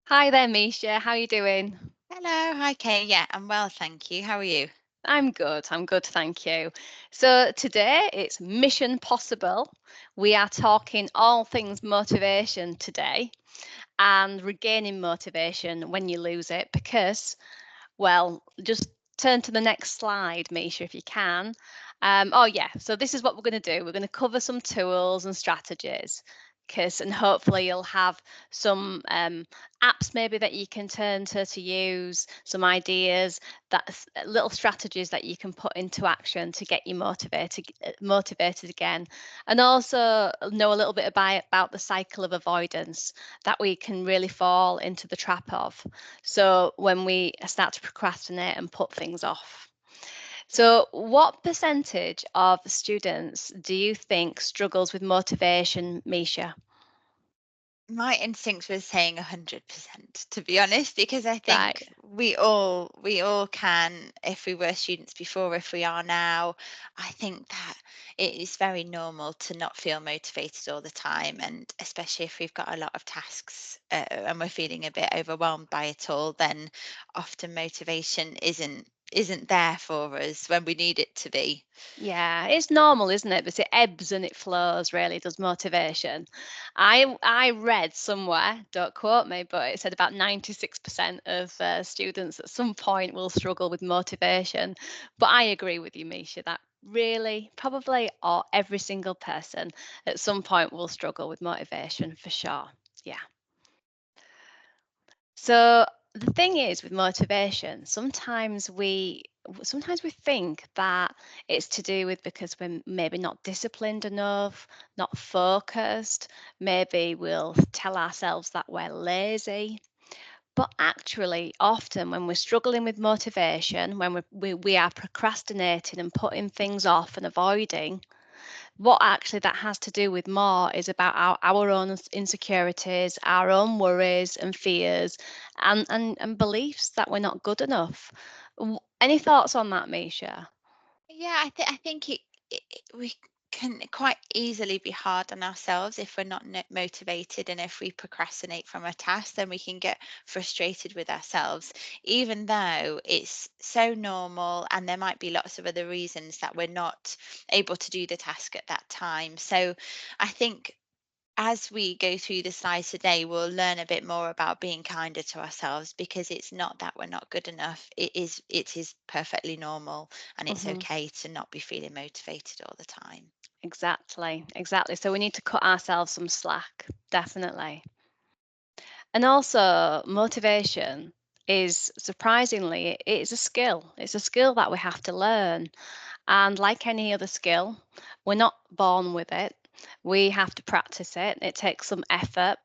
Hi there, Meisha. How are you doing? Hello, hi Kay. Yeah, I'm well, thank you. How are you? I'm good. I'm good, thank you. So today it's Mission Possible. We are talking all things motivation today and regaining motivation when you lose it because, well, just turn to the next slide, Misha, if you can. Oh, yeah. So this is what we're going to do. We're going to cover some tools and strategies. And hopefully you'll have some apps maybe that you can turn to use, some ideas, little strategies that you can put into action to get you motivated again, and also know a little bit about the cycle of avoidance that we can really fall into the trap of. So when we start to procrastinate and put things off. So, what percentage of students do you think struggles with motivation, Misha? My instinct was saying 100%, to be honest, because I Right. think we all can, if we were students before, if we are now. I think that it is very normal to not feel motivated all the time, and especially if we've got a lot of tasks and we're feeling a bit overwhelmed by it all, then often motivation isn't there for us when we need it to be. Yeah, it's normal, isn't it? But it ebbs and it flows, really, does motivation. I read somewhere, don't quote me, but it said about 96% of students at some point will struggle with motivation. But I agree with you, Misha, that really, probably, or every single person at some point will struggle with motivation for sure. Yeah. So the thing is with motivation, sometimes we think that it's to do with because we're maybe not disciplined enough, not focused, maybe we'll tell ourselves that we're lazy. But actually, often when we're struggling with motivation, when we are procrastinating and putting things off and avoiding, what actually that has to do with more is about our own insecurities, our own worries and fears, and beliefs that we're not good enough. Any thoughts on that, Misha? Yeah, I think we can quite easily be hard on ourselves if we're not motivated, and if we procrastinate from a task, then we can get frustrated with ourselves, even though it's so normal, and there might be lots of other reasons that we're not able to do the task at that time. So I think as we go through the slides today, we'll learn a bit more about being kinder to ourselves, because it's not that we're not good enough. It is perfectly normal, and it's Hmm. okay to not be feeling motivated all the time. Exactly, exactly. So we need to cut ourselves some slack, definitely. And also, motivation is surprisingly, it's a skill. It's a skill that we have to learn. And like any other skill, we're not born with it. We have to practice it. It takes some effort.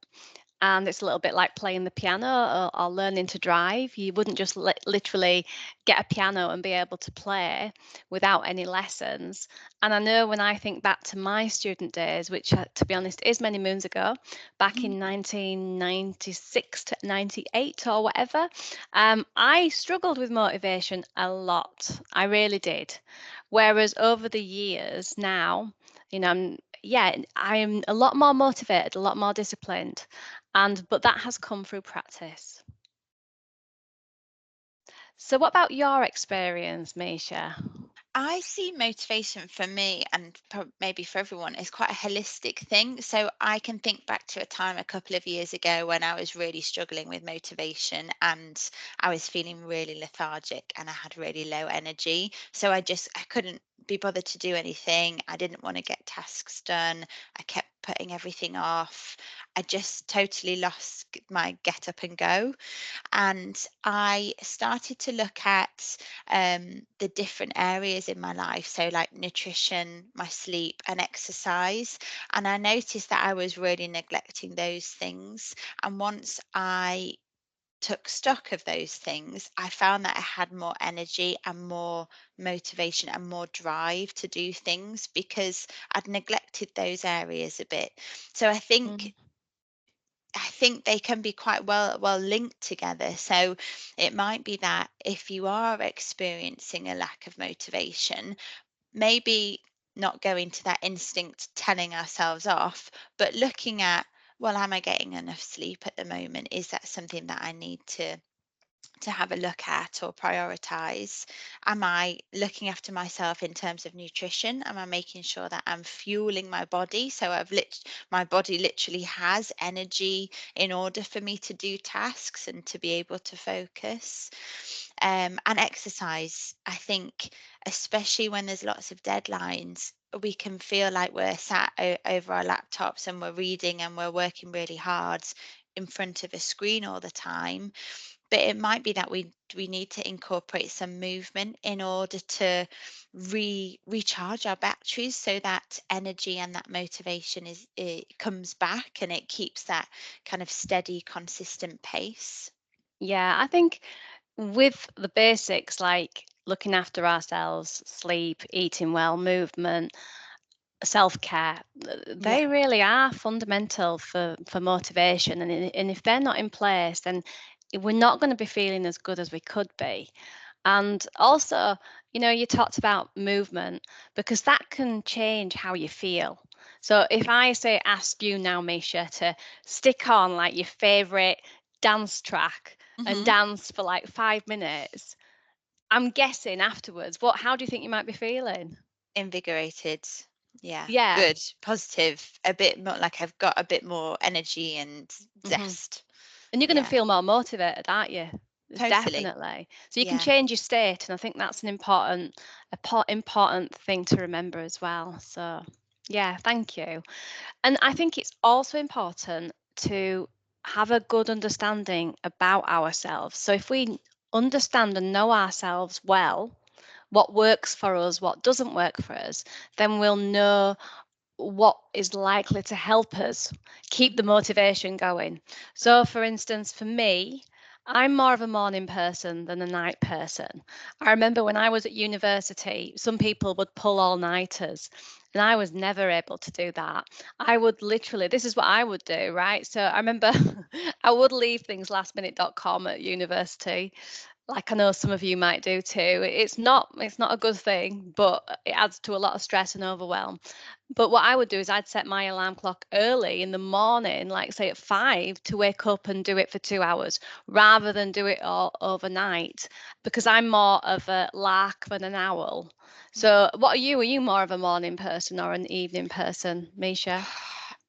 And it's a little bit like playing the piano or learning to drive. You wouldn't just literally get a piano and be able to play without any lessons. And I know when I think back to my student days, which, to be honest, is many moons ago, back Mhm. in 1996 to 98 or whatever, I struggled with motivation a lot. I really did. Whereas over the years now, yeah, I'm a lot more motivated, a lot more disciplined, but that has come through practice. So what about your experience, Misha? I see motivation for me, and maybe for everyone, is quite a holistic thing. So I can think back to a time a couple of years ago when I was really struggling with motivation, and I was feeling really lethargic, and I had really low energy. So I couldn't be bothered to do anything. I didn't want to get tasks done. I kept putting everything off. I just totally lost my get up and go. And I started to look at the different areas in my life, so like nutrition, my sleep, and exercise. And I noticed that I was really neglecting those things. And once I took stock of those things, I found that I had more energy and more motivation and more drive to do things, because I'd neglected those areas a bit. So Mm, I think they can be quite well linked together. So it might be that if you are experiencing a lack of motivation, maybe not going to that instinct telling ourselves off, but looking at Well, am I getting enough sleep at the moment? Is that something that I need to have a look at or prioritize? Am I looking after myself in terms of nutrition? Am I making sure that I'm fueling my body so my body literally has energy in order for me to do tasks and to be able to focus? And exercise, I think, especially when there's lots of deadlines, we can feel like we're sat over our laptops and we're reading and we're working really hard in front of a screen all the time, but it might be that we need to incorporate some movement in order to recharge our batteries so that energy and that motivation it comes back and it keeps that kind of steady, consistent pace. Yeah, I think with the basics like looking after ourselves, sleep, eating well, movement, self-care, Yeah. they really are fundamental for motivation. And if they're not in place, then we're not going to be feeling as good as we could be. And also, you talked about movement because that can change how you feel. So if I say, ask you now, Misha, to stick on like your favorite dance track and Hmm. dance for like 5 minutes, I'm guessing afterwards, how do you think you might be feeling? Invigorated. Yeah. Yeah. Good. Positive. A bit more like I've got a bit more energy and hmm zest. And you're going to Yeah. feel more motivated, aren't you? Totally. Definitely. So you can Yeah. change your state, and I think that's an important thing to remember as well. So, yeah, thank you. And I think it's also important to have a good understanding about ourselves. So if we understand and know ourselves well, what works for us, what doesn't work for us, then we'll know what is likely to help us keep the Mhm. motivation going. So, for instance, for me, I'm more of a morning person than a night person. I remember when I was at university, some people would pull all nighters, and I was never able to do that. I would literally, this is what I would do, right? So I remember I would leave things lastminute.com at university, like I know some of you might do too. It's not a good thing, but it adds to a lot of stress and overwhelm. But what I would do is I'd set my alarm clock early in the morning, like say at 5, to wake up and do it for 2 hours rather than do it all overnight because I'm more of a lark than an owl. So, what are you? Are you more of a morning person or an evening person, Misha?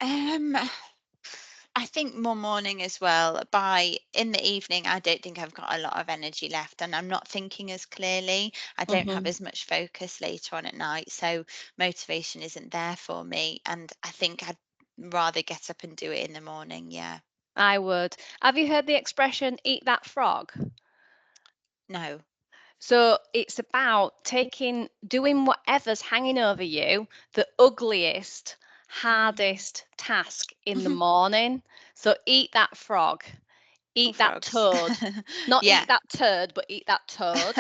Um, I think more morning as well. By in the evening, I don't think I've got a lot of energy left, and I'm not thinking as clearly. I don't have hmm as much focus later on at night, so motivation isn't there for me. And I think I'd rather get up and do it in the morning. Yeah. I would. Have you heard the expression "eat that frog"? No. So it's about doing whatever's hanging over you, the ugliest, Mm. hardest task in the morning. So eat that frog, Oh, eat that frogs. toad, not Yeah. eat that turd, but eat that toad.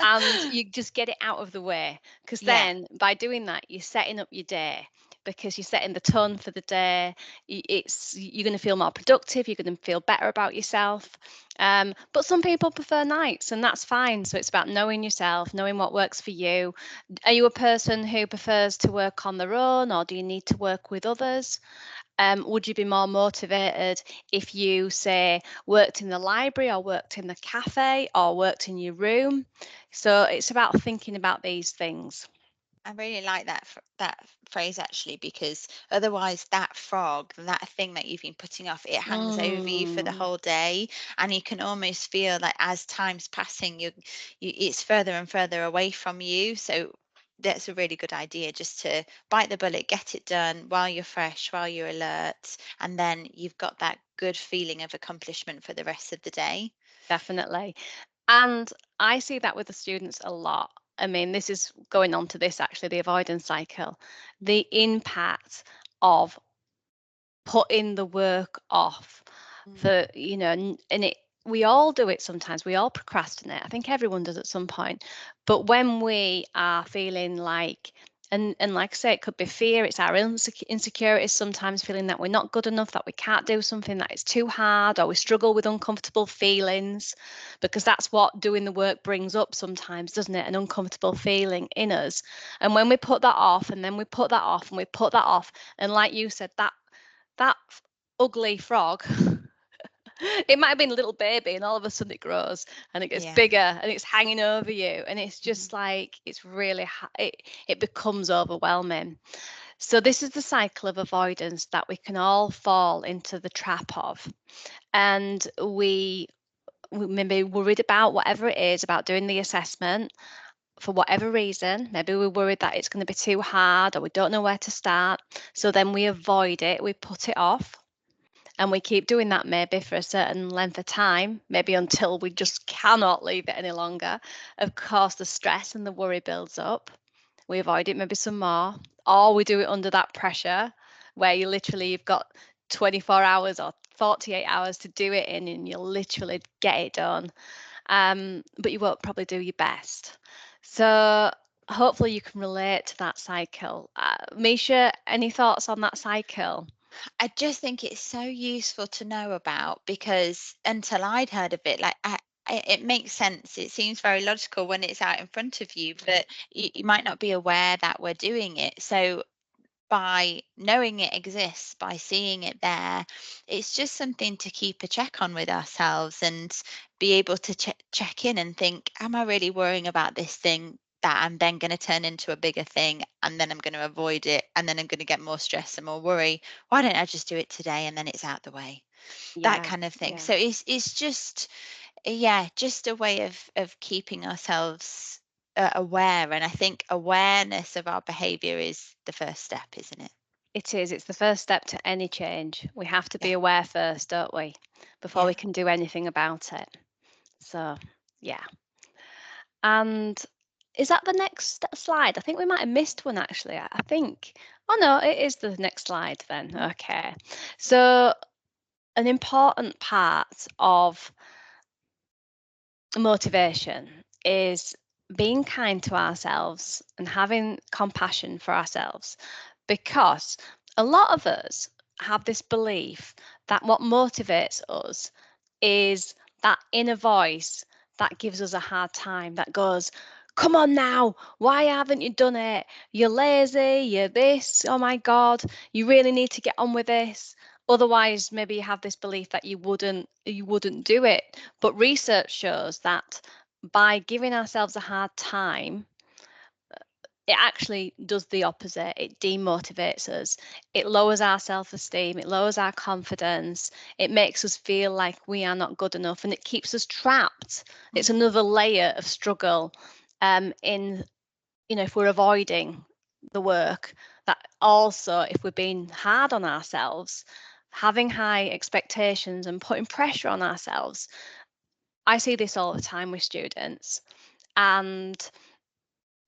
And you just get it out of the way because Yeah. then by doing that you're setting up your day because you're setting the tone for the day. You're going to feel more productive, you're going to feel better about yourself. But some people prefer nights and that's fine, so it's about knowing yourself, knowing what works for you. Are you a person who prefers to work on their own or do you need to work with others? Would you be more motivated if you, say, worked in the library or worked in the cafe or worked in your room? So it's about thinking about these things. I really like that phrase actually, because otherwise that frog, that thing that you've been putting off, it hangs over you for the Mm, whole day, and you can almost feel like as time's passing, it's further and further away from you. So that's a really good idea, just to bite the bullet, get it done while you're fresh, while you're alert, and then you've got that good feeling of accomplishment for the rest of the day. definitely. And I see that with the students a lot. I mean, this is going on to this actually, the avoidance cycle, the impact of putting the work off Mm. for and it we all do it sometimes, we all procrastinate, I think everyone does at some point. But when we are feeling like, and like I say, it could be fear, it's our insecurities, sometimes feeling that we're not good enough, that we can't do something, that it's too hard, or we struggle with uncomfortable feelings, because that's what doing the work brings up sometimes, doesn't it? An uncomfortable feeling in us. And when we put that off and then we put that off and we put that off, and like you said, that ugly frog. It might have been a little baby, and all of a sudden it grows and it gets Yeah. bigger and it's hanging over you, and it's Mhm. just like it's really it becomes overwhelming. So this is the cycle of avoidance that we can all fall into the trap of, and we may be worried about whatever it is about doing the assessment for whatever reason. Maybe we're worried that it's going to be too hard or we don't know where to start. So then we avoid it, we put it off, and we keep doing that maybe for a certain length of time, maybe until we just cannot leave it any longer. Of course, the stress and the worry builds up. We avoid it maybe some more, or we do it under that pressure where you've got 24 hours or 48 hours to do it in, and you'll literally get it done. But you won't probably do your best. So hopefully you can relate to that cycle. Meisha, any thoughts on that cycle? I just think it's so useful to know about because until I'd heard of it, like it makes sense. It seems very logical when it's out in front of you, but you might not be aware that we're doing it. So by knowing it exists, by seeing it there, it's just something to keep a check on with ourselves and be able to check in and think, am I really worrying about this thing that I'm then going to turn into a bigger thing and then I'm going to avoid it and then I'm going to get more stress and more worry? Why don't I just do it today and then it's out the way? That Yeah, kind of thing. yeah. So it's just yeah, just a way of keeping ourselves aware. And I think awareness of our behavior is the first step, isn't it? It is. It's the first step to any change. We have to Yeah, be aware first, don't we? Before yeah. we can do anything about it. So, yeah. And is that the next slide? I think we might have missed one actually. I think. Oh no, it is the next slide then. Mm, Okay. So, an important part of motivation is being kind to ourselves and having compassion for ourselves, because a lot of us have this belief that what motivates us is that inner voice that gives us a hard time, that goes, come on now, why haven't you done it? You're lazy, you're this, oh my God, you really need to get on with this. Otherwise, maybe you have this belief that you wouldn't do it. But research shows that by giving ourselves a hard time, it actually does the opposite. It demotivates us. It lowers our self esteem. It lowers our confidence. It makes us feel like we are not good enough, and it keeps us trapped. It's mhm. another layer of struggle in, if we're avoiding the work, that also, if we're being hard on ourselves, having high expectations and putting pressure on ourselves. I see this all the time with students, and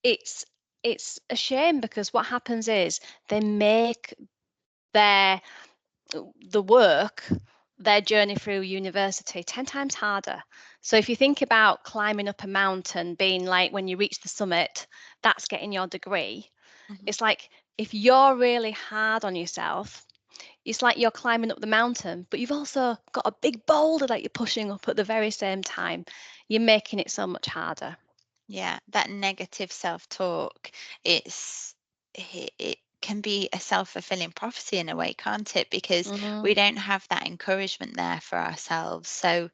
it's it's a shame because what happens is they make their the work their journey through university 10 times harder. So if you think about climbing up a mountain being like when you reach the summit, that's getting your degree. Mhm. It's like if you're really hard on yourself, it's like you're climbing up the mountain, but you've also got a big boulder that you're pushing up at the very same time. You're making it so much harder. Yeah, that negative self-talk, it can be a self-fulfilling prophecy in a way, can't it? Because Hmm. we don't have that encouragement there for ourselves. So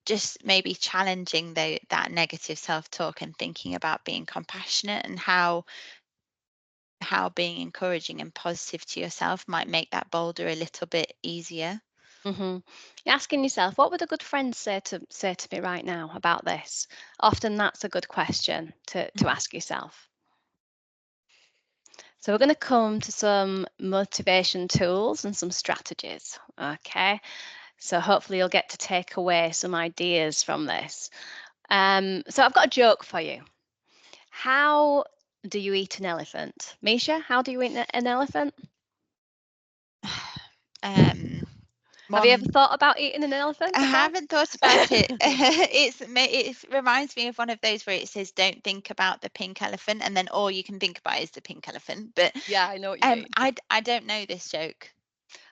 just maybe challenging that negative self-talk and thinking about being compassionate and how being encouraging and positive to yourself might make that boulder a little bit easier. Hmm. You're asking yourself, what would a good friend say to me right now about this? Often that's a good question to Mhm. ask yourself. So we're going to come to some motivation tools and some strategies. Okay. So hopefully you'll get to take away some ideas from this. So I've got a joke for you. How do you eat an elephant? Misha, how do you eat an elephant? Um, Have you ever one thought about eating an elephant I before? haven't thought about it. It reminds me of one of those where it says, "Don't think about the pink elephant," and then all you can think about is the pink elephant. But Yeah, I know what you mean. I don't know this joke.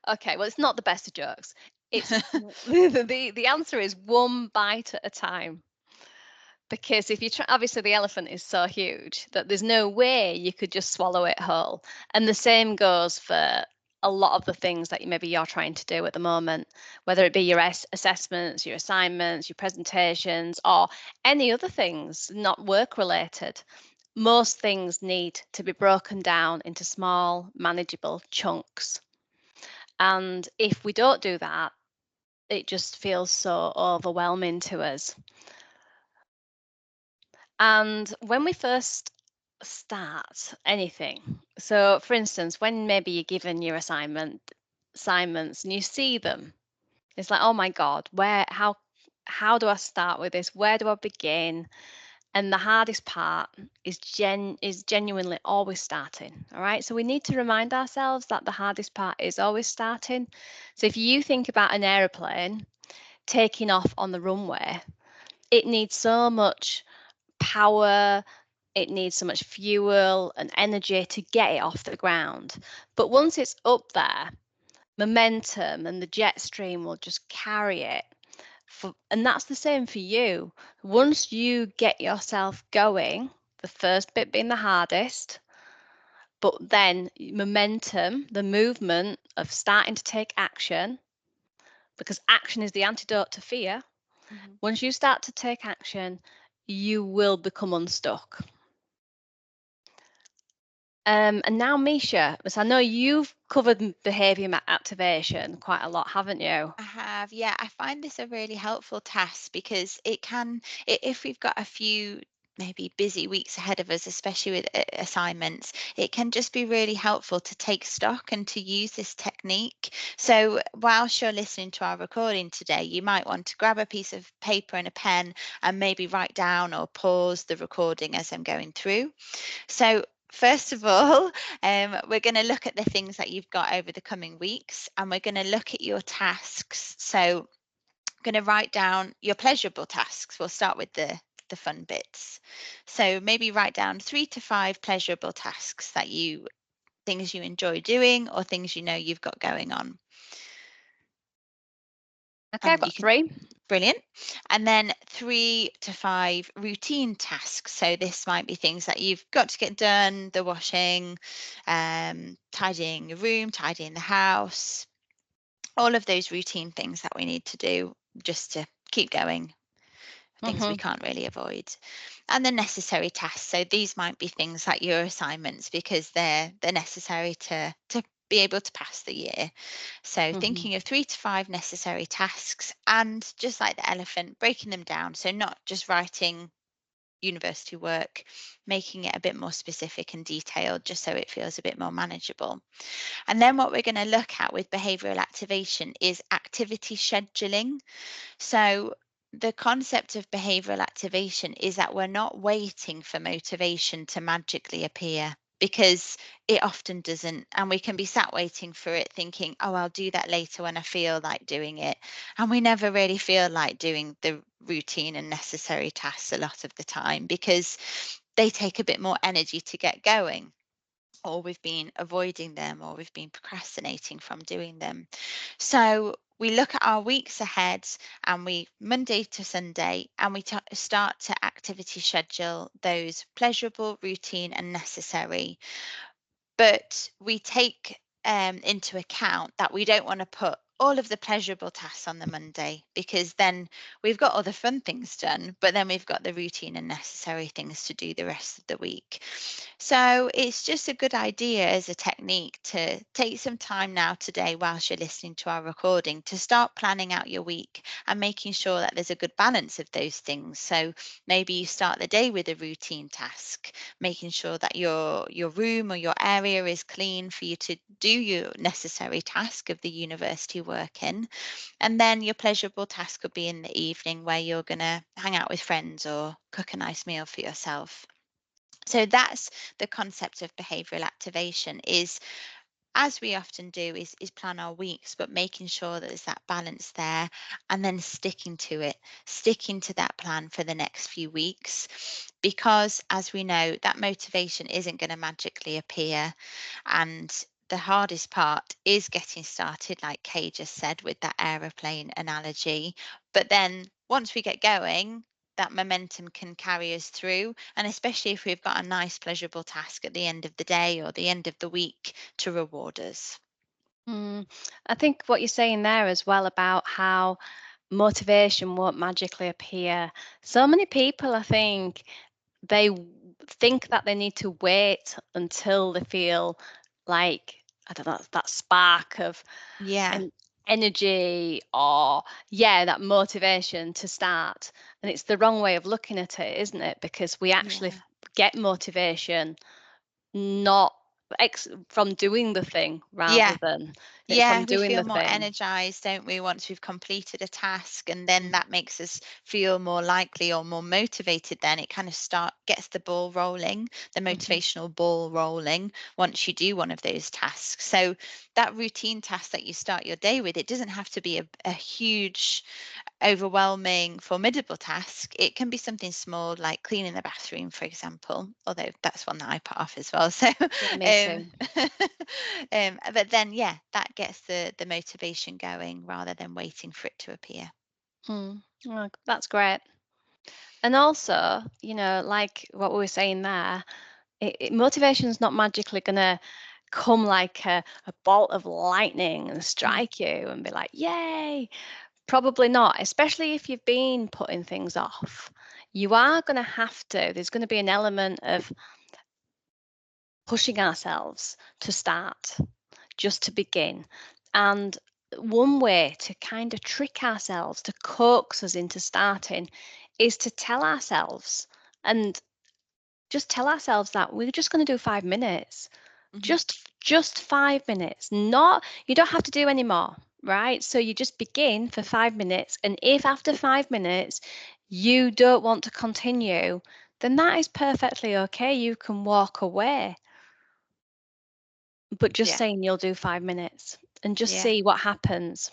Okay, well, it's not the best of jokes. It's the answer is one bite at a time. Because if you try, obviously the elephant is so huge that there's no way you could just swallow it whole. And the same goes for a lot of the things that maybe you're trying to do at the moment, whether it be your assessments, your assignments, your presentations, or any other things not work related. Most things need to be broken down into small, manageable chunks. And if we don't do that, it just feels so overwhelming to us. And when we first start anything, so for instance, when maybe you're given your assignments and you see them, it's like, oh my God, how do I start with this? Where do I begin? And the hardest part is genuinely always starting. All right. So we need to remind ourselves that the hardest part is always starting. So if you think about an aeroplane taking off on the runway, it needs so much power, it needs so much fuel and energy to get it off the ground. But once it's up there, momentum and the jet stream will just carry it. And that's the same for you. Once you get yourself going, the first bit being the hardest, but then momentum, the movement of starting to take action, because action is the antidote to fear. Mhm. Once you start to take action, you will become unstuck. And now, Meisha, so I know you've covered behaviour activation quite a lot, haven't you? I have, yeah. I find this a really helpful task because it can, if we've got a few maybe busy weeks ahead of us, especially with assignments, it can just be really helpful to take stock and to use this technique. So, whilst you're listening to our recording today, you might want to grab a piece of paper and a pen and maybe write down or pause the recording as I'm going through. So, first of all, we're going to look at the things that you've got over the coming weeks, and we're going to look at your tasks. So, going to write down your pleasurable tasks. We'll start with the fun bits. So, maybe write down 3 to 5 pleasurable tasks that you things you enjoy doing or things you know you've got going on. Okay, I've And you got can three. Brilliant. And then 3 to 5 routine tasks. So this might be things that you've got to get done, the washing, tidying your room, tidying the house, all of those routine things that we need to do just to keep going, things we Hmm. can't really avoid. And the necessary tasks. So these might be things like your assignments because they're necessary to be able to pass the year. So Hmm. thinking of 3 to 5 necessary tasks and just like the elephant, breaking them down. So not just writing university work, making it a bit more specific and detailed just so it feels a bit more manageable. And then what we're going to look at with behavioral activation is activity scheduling. So, the concept of behavioral activation is that we're not waiting for motivation to magically appear because it often doesn't. And we can be sat waiting for it thinking, oh, I'll do that later when I feel like doing it. And we never really feel like doing the routine and necessary tasks a lot of the time because they take a bit more energy to get going, or we've been avoiding them, or we've been procrastinating from doing them. So we look at our weeks ahead and we Monday to Sunday and we start to activity schedule those pleasurable, routine, and necessary. But we take into account that we don't want to put all of the pleasurable tasks on the Monday because then we've got all the fun things done, but then we've got the routine and necessary things to do the rest of the week. So it's just a good idea as a technique to take some time now today whilst you're listening to our recording to start planning out your week and making sure that there's a good balance of those things. So maybe you start the day with a routine task, making sure that your room or your area is clean for you to do your necessary task of the university work in. And then your pleasurable task could be in the evening where you're going to hang out with friends or cook a nice meal for yourself. So that's the concept of behavioral activation is, as we often do, is plan our weeks, but making sure that there's that balance there and then sticking to it, sticking to that plan for the next few weeks. Because as we know, that motivation isn't going to magically appear. And the hardest part is getting started, like Kay just said with that aeroplane analogy. But then once we get going, that momentum can carry us through. And especially if we've got a nice, pleasurable task at the end of the day or the end of the week to reward us. Mm. I think what you're saying there as well about how motivation won't magically appear. So many people, I think, think that they need to wait until they feel like, I don't know, that spark of Yeah, en- energy, or yeah, that motivation to start. And it's the wrong way of looking at it, isn't it? Because we actually yeah. get motivation not from doing the thing rather Yeah, than yeah, from we doing feel the more thing. energized, don't we, once we've completed a task, and then Mm, that makes us feel more likely or more motivated. Then it kind of start gets the ball rolling, the mhm, motivational ball rolling once you do one of those tasks. So that routine task that you start your day with, it doesn't have to be a huge overwhelming, formidable task. It can be something small like cleaning the bathroom, for example, although that's one that I put off as well. So, yeah, me um, too. but then, yeah, that gets the motivation going rather than waiting for it to appear. Oh, that's great. And also, like what we were saying there, motivation's not magically gonna come like a bolt of lightning and Mm, strike you and be like, yay. Probably not, especially if you've been putting things off. You are going to have to, there's going to be an element of pushing ourselves to start, just to begin. And one way to kind of trick ourselves, to coax us into starting, is to tell ourselves, and just tell ourselves that we're just going to do 5 minutes. mhm. Just 5 minutes. Not, you don't have to do any more, right? So you just begin for 5 minutes, and if after 5 minutes you don't want to continue, then that is perfectly okay. You can walk away. But just Yeah, saying you'll do 5 minutes and just yeah. see what happens.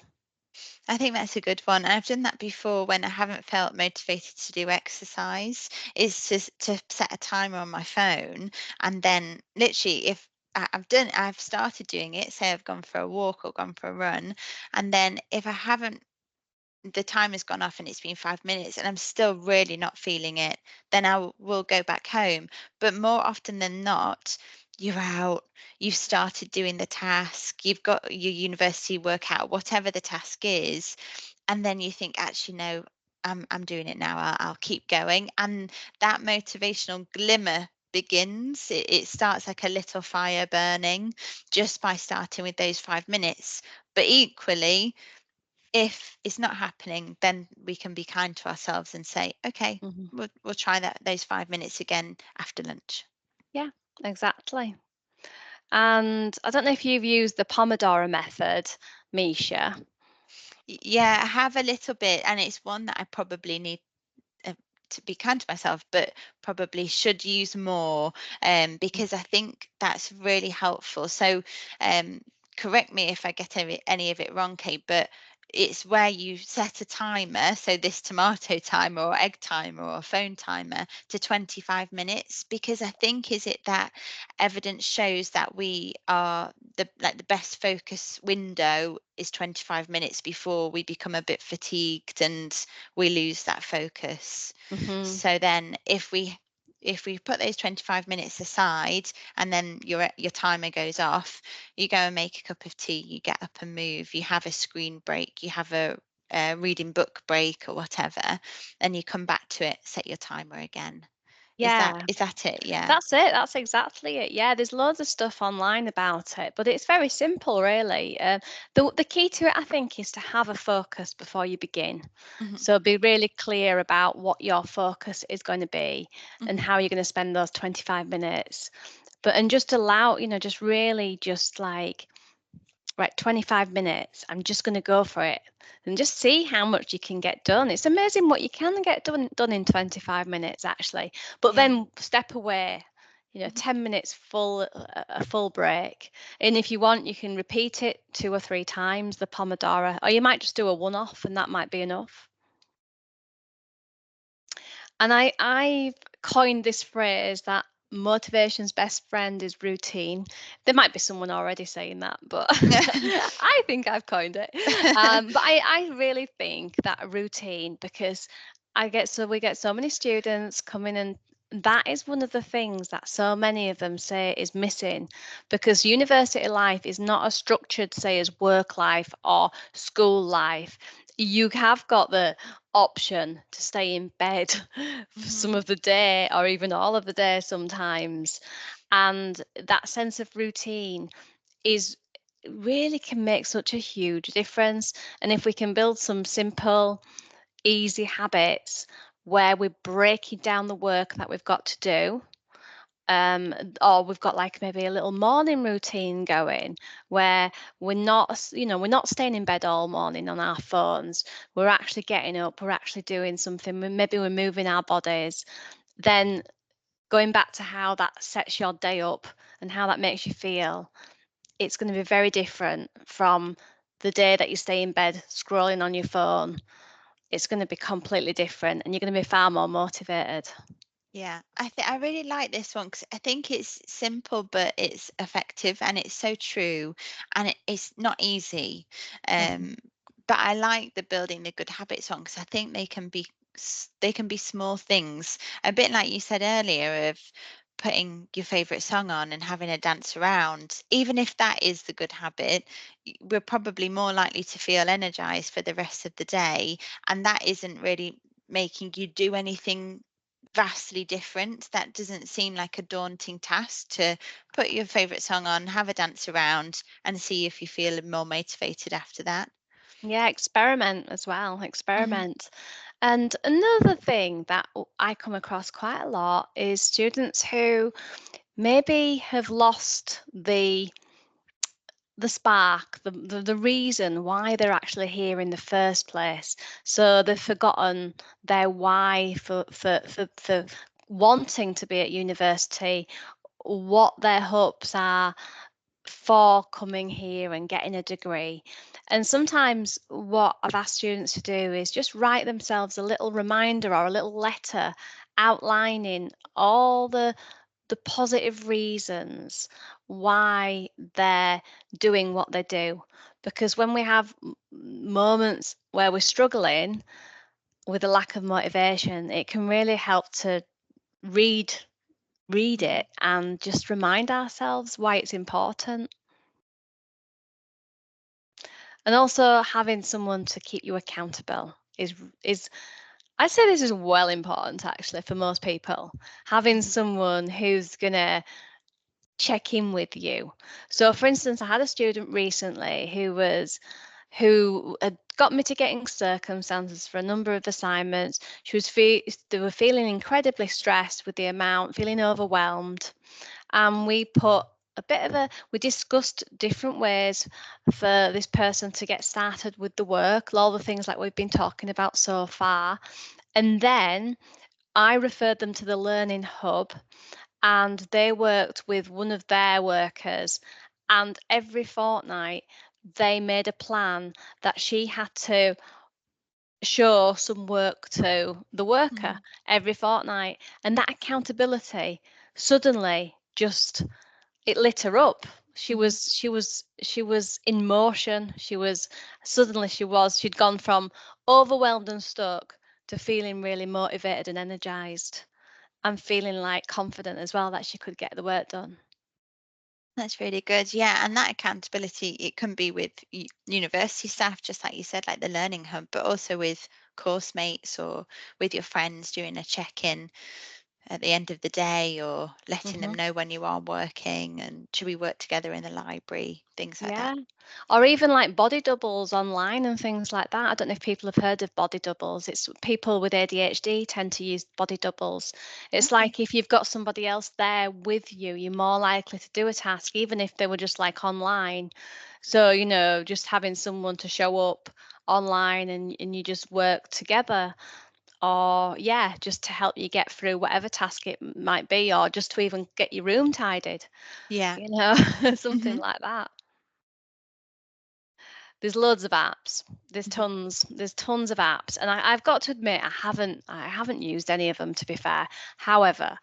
I think that's a good one. I've done that before when I haven't felt motivated to do exercise, is to set a timer on my phone, and then literally if I've started doing it, say I've gone for a walk or gone for a run, and then if I haven't the time has gone off and it's been 5 minutes and I'm still really not feeling it, then will go back home. But more often than not, you're out, you've started doing the task, you've got your university workout, whatever the task is, and then you think, actually, no, I'm doing it now. I'll keep going, and that motivational glimmer begins. It starts like a little fire burning just by starting with those 5 minutes. But equally, if it's not happening, then we can be kind to ourselves and say, okay, Mhm. we'll try those 5 minutes again after lunch. Yeah, exactly. And I don't know if you've used the Pomodoro method, Misha. Yeah, I have a little bit, and it's one that I probably need uh, to be kind to myself, but probably should use more, because I think that's really helpful. So, um, correct me if I get any of it wrong, Kate, but it's where you set a timer, so this tomato timer or egg timer or phone timer to 25 minutes, because I think is it that evidence shows that we are the best focus window is 25 minutes before we become a bit fatigued and we lose that focus. Hmm. So then if we put those 25 minutes aside and then your timer goes off, you go and make a cup of tea, you get up and move, you have a screen break, you have a reading book break or whatever, and you come back to it, set your timer again. Is that Yeah. is that it? Yeah. That's it. That's exactly it. Yeah, there's loads of stuff online about it, but it's very simple, really. The key to it, I think, is to have a focus before you begin. Hmm. So be really clear about what your focus is going to be and Hmm. how you're going to spend those 25 minutes. But and just allow, just really just like, right, 25 minutes, I'm just going to go for it and just see how much you can get done. It's amazing what you can get done in 25 minutes, actually. But Yeah. then step away, Mhm. 10 minutes full, a full break. And if you want, you can repeat it 2 or 3 times, the Pomodoro, or you might just do a one off and that might be enough. And I've coined this phrase that motivation's best friend is routine. There might be someone already saying that, but I think I've coined it. But I really think that routine, because we get so many students coming and that is one of the things that so many of them say is missing, because university life is not as structured, say, as work life or school life. You have got the option to stay in bed for some Hmm. of the day or even all of the day sometimes. And that sense of routine is really can make such a huge difference. And if we can build some simple, easy habits where we're breaking down the work that we've got to do, or we've got like maybe a little morning routine going where we're not staying in bed all morning on our phones. We're actually getting up, we're actually doing something, maybe we're moving our bodies. Then going back to how that sets your day up and how that makes you feel, it's going to be very different from the day that you stay in bed scrolling on your phone. It's going to be completely different and you're going to be far more motivated. Yeah, I really like this one because I think it's simple, but it's effective and it's so true, and it's not easy. Mhm. Um, but I like the building the good habits one because I think they can be small things, a bit like you said earlier of putting your favorite song on and having a dance around. Even if that is the good habit, we're probably more likely to feel energized for the rest of the day, and that isn't really making you do anything vastly different. That doesn't seem like a daunting task to put your favorite song on, have a dance around, and see if you feel more motivated after that. Yeah, experiment as well. Hmm. Experiment. And another thing that I come across quite a lot is students who maybe have lost the spark, the reason why they're actually here in the first place. So they've forgotten their why for wanting to be at university, what their hopes are for coming here and getting a degree. And sometimes what I've asked students to do is just write themselves a little reminder or a little letter outlining all the positive reasons why they're doing what they do. Because when we have moments where we're struggling with a lack of motivation, it can really help to read read Hmm. it and just remind ourselves why it's important. And also having someone to keep you accountable is I'd say this is well important actually for most people. Having Hmm. someone who's gonna check in with you. So for instance, I had a student recently who had got mitigating circumstances for a number of assignments. They were feeling incredibly stressed with the amount, feeling overwhelmed. And we discussed different ways for this person to get started with the work, all the things like we've been talking about so far. And then I referred them to the Learning Hub, and they worked with one of their workers. And every fortnight, they made a plan that she had to show some work to the worker Hmm. every fortnight. And that accountability suddenly just it lit her up. Hmm. She was in motion. She'd gone from overwhelmed and stuck to feeling really motivated and energized and feeling like confident as well that she could get the work done. That's really good. Yeah, and that accountability, it can be with university staff, just like you said, like the Learning Hub, but also with course mates or with your friends doing a check-in at the end of the day or letting them Hmm. know when you are working and should we work together in the library, things like that. Yeah. Or even like body doubles online and things like that. I don't know if people have heard of body doubles. It's people with ADHD tend to use body doubles. It's Okay. like if you've got somebody else there with you, you're more likely to do a task, even if they were just like online. So, just having someone to show up online and you just work together, or yeah, just to help you get through whatever task it might be, or just to even get your room tidied, Yeah. you know, something Hmm. like that. There's loads of apps. Hmm. There's tons of apps, and I've got to admit I haven't used any of them, to be fair. However,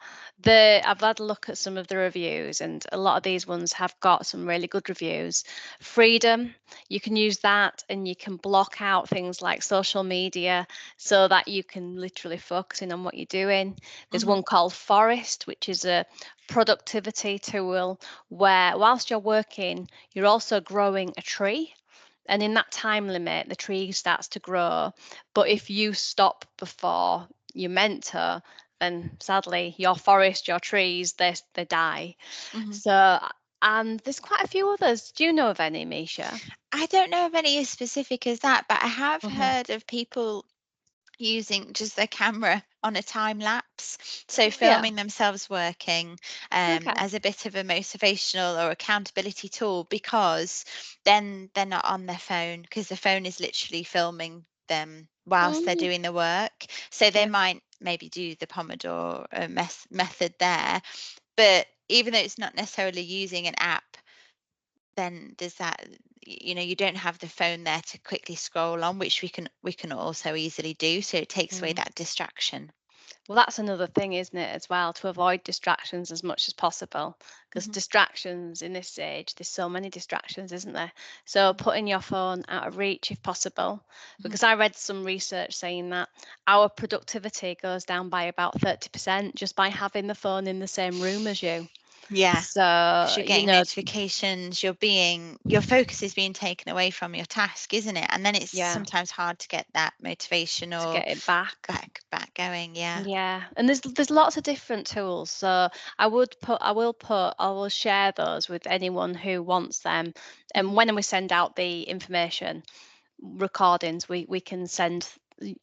I've had a look at some of the reviews, and a lot of these ones have got some really good reviews. Freedom, You can use that, and you can block out things like social media so that you can literally focus in on what you're doing. There's Mhm. one called Forest, which is a productivity tool where whilst you're working, you're also growing a tree. And in that time limit, the tree starts to grow. But if you stop before you're meant to, then sadly, your forest, your trees, they die. Mhm. So, and there's quite a few others. Do you know of any, Meisha? I don't know of any as specific as that, but I have Hmm. heard of people using just their camera on a time lapse, so Yeah. filming themselves working, Okay. as a bit of a motivational or accountability tool, because then they're not on their phone, because the phone is literally filming them whilst they're Mm, doing the work. So they yeah. might maybe do the Pomodoro method there, but even though it's not necessarily using an app, then there's that, you don't have the phone there to quickly scroll on, which we can also easily do, so it takes away Mm. that distraction. Well, that's another thing, isn't it, as well, to avoid distractions as much as possible. Because Mhm, distractions in this age, there's so many distractions, isn't there? So mhm, putting your phone out of reach if possible. mhm. Because I read some research saying that our productivity goes down by about 30% just by having the phone in the same room as you. Yeah, because So, you're getting notifications, your focus is being taken away from your task, isn't it? And then it's yeah, sometimes hard to get that motivation to or get it back. back going. Yeah. Yeah, and there's lots of different tools. So I will share those with anyone who wants them. And Mhm. when we send out the information recordings, we can send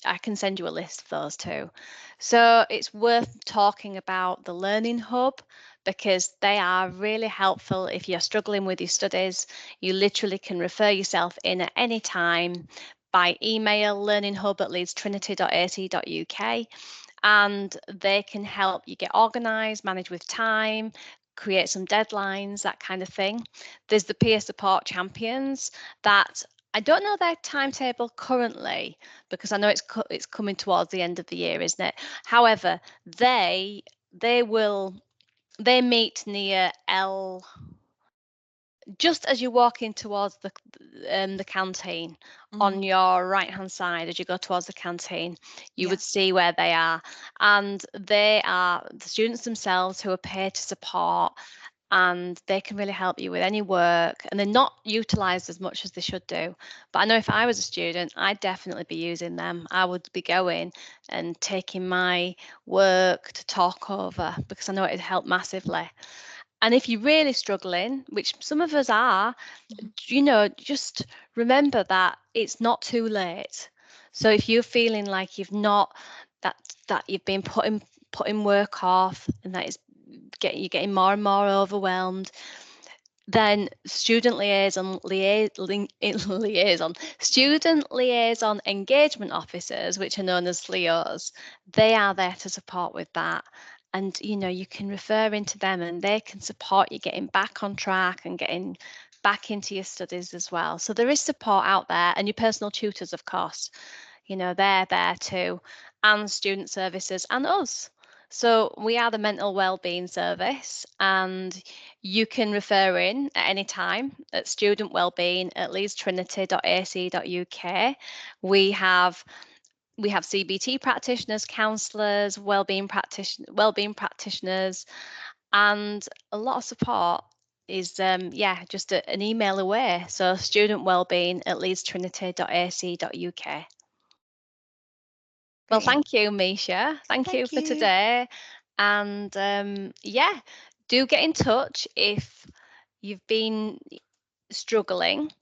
I can send you a list of those too. So it's worth talking about the Learning Hub because they are really helpful if you're struggling with your studies. You literally can refer yourself in at any time by email learninghub at leedstrinity.ac.uk, and they can help you get organized, manage with time, create some deadlines, that kind of thing. There's the peer support champions that I don't know their timetable currently because I know it's coming towards the end of the year, isn't it? However, they will they meet near L just as you're walking towards the canteen. On Mhm. your right hand side as you go towards the canteen, you Yeah. would see where they are, and they are the students themselves who are paid to support, and they can really help you with any work, and they're not utilized as much as they should do. But I know if I was a student, I'd definitely be using them. I would be going and taking my work to talk over because I know it'd help massively. And if you're really struggling, which some of us are, Mhm. just remember that it's not too late. So if you're feeling like that you've been putting work off, and that is you're getting more and more overwhelmed, then student liaison engagement officers, which are known as LEOs, they are there to support with that. And you can refer into them, and they can support you getting back on track and getting back into your studies as well. So there is support out there, and your personal tutors, of course, they're there too, and student services and us. So we are the mental wellbeing service, and you can refer in at any time at student wellbeing at leedstrinity.ac.uk. We have we have CBT practitioners, counsellors, wellbeing practitioners, and a lot of support is just an email away. So student wellbeing at leedstrinity.ac.uk. Well, Brilliant. thank you, Misha. Thank you Thank for you. today. And do get in touch if you've been struggling.